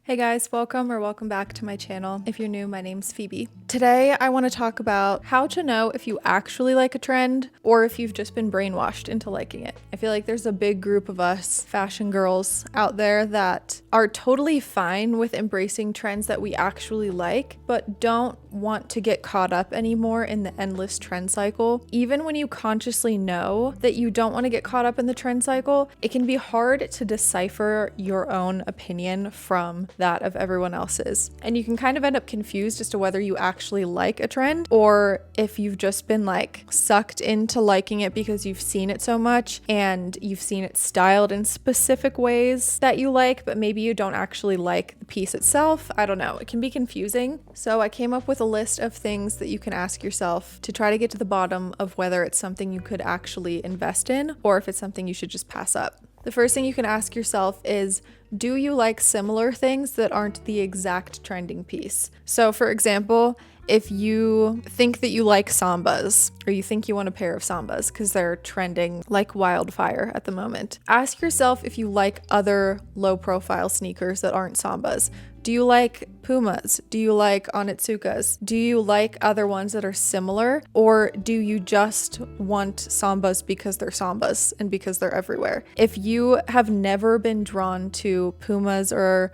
Hey guys, welcome back to my channel. If you're new, my name's Phoebe. Today I want to talk about how to know if you actually like a trend or if you've just been brainwashed into liking it. I feel like there's a big group of us fashion girls out there that are totally fine with embracing trends that we actually like, but don't want to get caught up anymore in the endless trend cycle. Even when you consciously know that you don't want to get caught up in the trend cycle, it can be hard to decipher your own opinion from that of everyone else's. And you can kind of end up confused as to whether you actually like a trend or if you've just been like sucked into liking it because you've seen it so much and you've seen it styled in specific ways that you like, but maybe you don't actually like the piece itself. I don't know. It can be confusing. So I came up with a list of things that you can ask yourself to try to get to the bottom of whether it's something you could actually invest in or if it's something you should just pass up. The first thing you can ask yourself is, do you like similar things that aren't the exact trending piece? So for example, if you think that you like sambas or you think you want a pair of sambas because they're trending like wildfire at the moment, ask yourself if you like other low profile sneakers that aren't sambas. Do you like Pumas? Do you like Onitsukas? Do you like other ones that are similar? Or do you just want sambas because they're sambas and because they're everywhere? If you have never been drawn to Pumas or,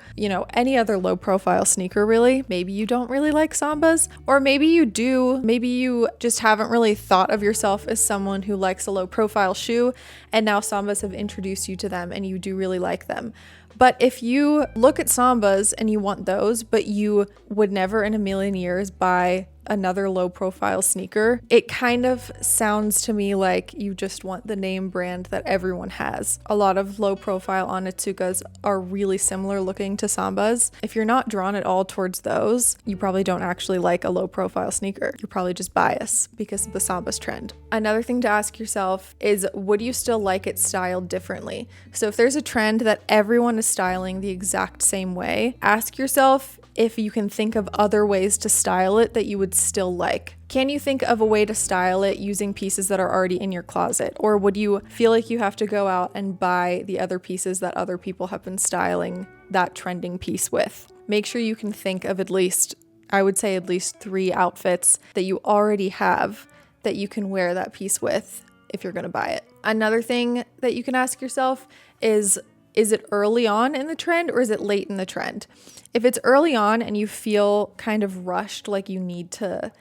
any other low profile sneaker really, maybe you don't really like sambas, or maybe you do. Maybe you just haven't really thought of yourself as someone who likes a low profile shoe, and now sambas have introduced you to them and you do really like them. But if you look at sambas and you want those, but you would never in a million years buy another low profile sneaker, it kind of sounds to me like you just want the name brand that everyone has. A lot of low profile Onitsukas are really similar looking to sambas. If you're not drawn at all towards those, you probably don't actually like a low profile sneaker. You're probably just biased because of the sambas trend. Another thing to ask yourself is, would you still like it styled differently? So if there's a trend that everyone is styling the exact same way, ask yourself if you can think of other ways to style it that you would still like. Can you think of a way to style it using pieces that are already in your closet? Or would you feel like you have to go out and buy the other pieces that other people have been styling that trending piece with? Make sure you can think of at least 3 outfits that you already have that you can wear that piece with if you're gonna buy it. Another thing that you can ask yourself is it early on in the trend or is it late in the trend? If it's early on and you feel kind of rushed, like you need to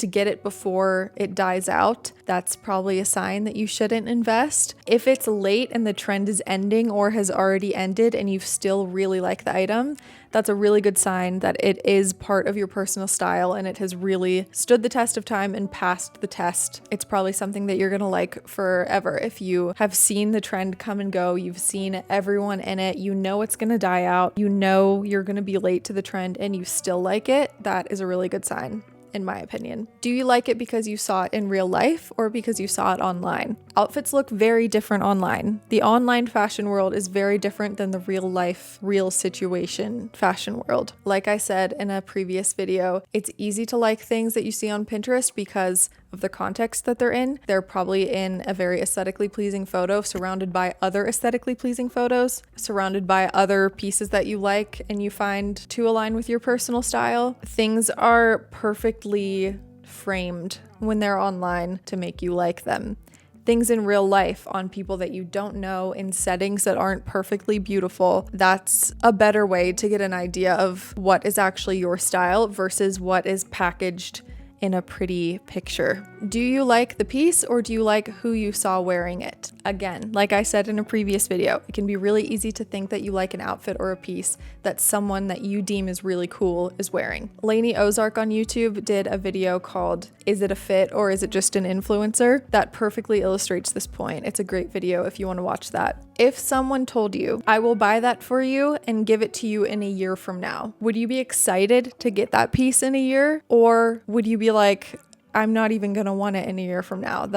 get it before it dies out, that's probably a sign that you shouldn't invest. If it's late and the trend is ending or has already ended and you still really like the item, that's a really good sign that it is part of your personal style and it has really stood the test of time and passed the test. It's probably something that you're gonna like forever. If you have seen the trend come and go, you've seen everyone in it, you know it's gonna die out, you know you're gonna be late to the trend and you still like it, that is a really good sign, in my opinion. Do you like it because you saw it in real life or because you saw it online? Outfits look very different online. The online fashion world is very different than the real life, real situation fashion world. Like I said in a previous video, it's easy to like things that you see on Pinterest because of the context that they're in. They're probably in a very aesthetically pleasing photo, surrounded by other aesthetically pleasing photos, surrounded by other pieces that you like and you find to align with your personal style. Things are perfectly framed when they're online to make you like them. Things in real life on people that you don't know in settings that aren't perfectly beautiful, that's a better way to get an idea of what is actually your style versus what is packaged in a pretty picture. Do you like the piece or do you like who you saw wearing it? Again, like I said in a previous video, it can be really easy to think that you like an outfit or a piece that someone that you deem is really cool is wearing. Lainey Ozark on YouTube did a video called "Is it a fit or is it just an influencer?" that perfectly illustrates this point. It's a great video if you want to watch that. If someone told you, "I will buy that for you and give it to you in a year from now," would you be excited to get that piece in a year? Or would you be like, "I'm not even gonna want it in a year from now.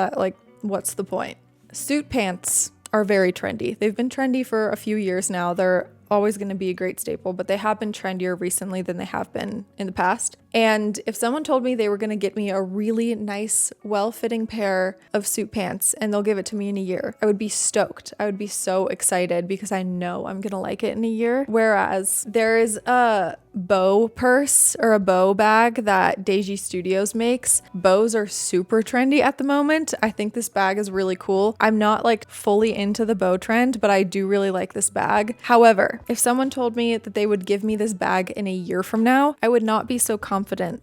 What's the point?" Suit pants are very trendy. They've been trendy for a few years now. They're always going to be a great staple, but they have been trendier recently than they have been in the past. And if someone told me they were going to get me a really nice, well-fitting pair of suit pants and they'll give it to me in a year, I would be stoked. I would be so excited because I know I'm going to like it in a year. Whereas there is a bow purse or a bow bag that Deji Studios makes. Bows are super trendy at the moment. I think this bag is really cool. I'm not like fully into the bow trend, but I do really like this bag. However, if someone told me that they would give me this bag in a year from now, I would not be so confident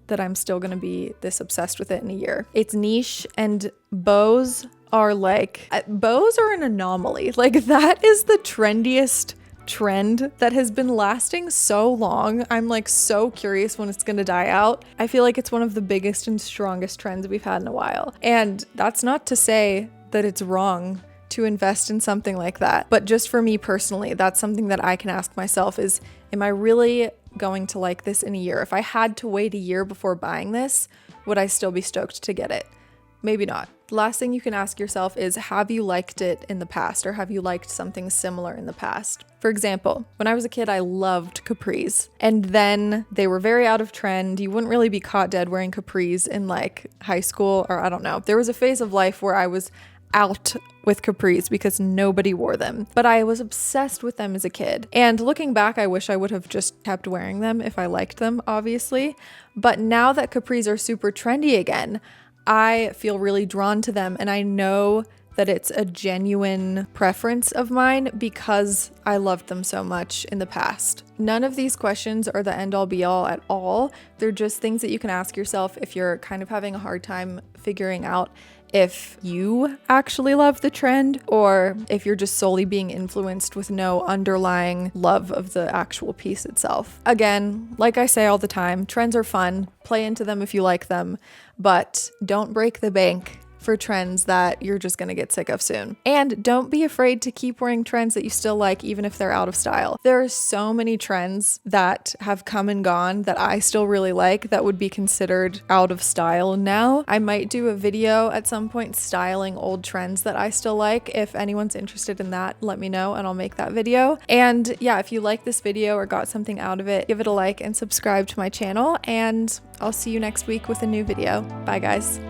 that I'm still going to be this obsessed with it in a year. It's niche, and bows are an anomaly. Like, that is the trendiest trend that has been lasting so long. I'm like so curious when it's gonna die out. I feel like it's one of the biggest and strongest trends we've had in a while. And that's not to say that it's wrong to invest in something like that. But just for me personally, that's something that I can ask myself is, am I really going to like this in a year? If I had to wait a year before buying this, would I still be stoked to get it? Maybe not. The last thing you can ask yourself is, have you liked it in the past, or have you liked something similar in the past? For example, when I was a kid, I loved capris, and then they were very out of trend. You wouldn't really be caught dead wearing capris in like high school, or I don't know. There was a phase of life where I was out with capris because nobody wore them, but I was obsessed with them as a kid. And looking back, I wish I would have just kept wearing them if I liked them, obviously. But now that capris are super trendy again, I feel really drawn to them, and I know that it's a genuine preference of mine because I loved them so much in the past. None of these questions are the end all be all at all. They're just things that you can ask yourself if you're kind of having a hard time figuring out if you actually love the trend, or if you're just solely being influenced with no underlying love of the actual piece itself. Again, like I say all the time, trends are fun. Play into them if you like them, but don't break the bank for trends that you're just gonna get sick of soon. And don't be afraid to keep wearing trends that you still like, even if they're out of style. There are so many trends that have come and gone that I still really like that would be considered out of style now. I might do a video at some point styling old trends that I still like. If anyone's interested in that, let me know and I'll make that video. And yeah, if you like this video or got something out of it, give it a like and subscribe to my channel, and I'll see you next week with a new video. Bye guys.